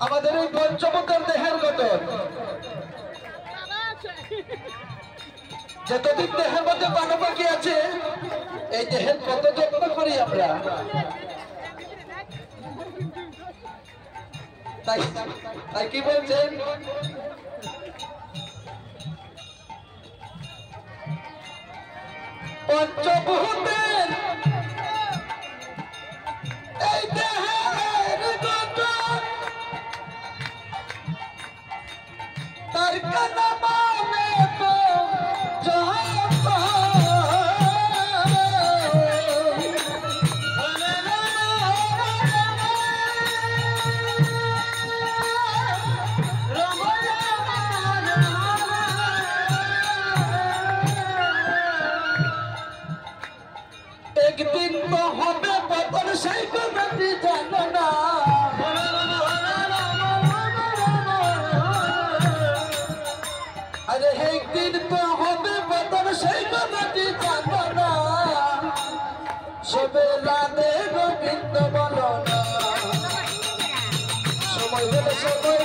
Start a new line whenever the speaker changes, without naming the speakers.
আমাদের এই পঞ্চমুখের দেহের গঠন যতদিন দেহের মধ্যে প্রাণ বাকি আছে এই দেহের কত যত্ন করি আমরা তাই কি বলছেন পঞ্চভূতের এই দেহের গঠন তার কানামে তো একদিন তো হবে পতন সেই কথাটি জানো না আরে একদিন তো হবে পতন সেই কথাটি জানো না সবে রাধে গোবিন্দ বলো না সময় হলে সময়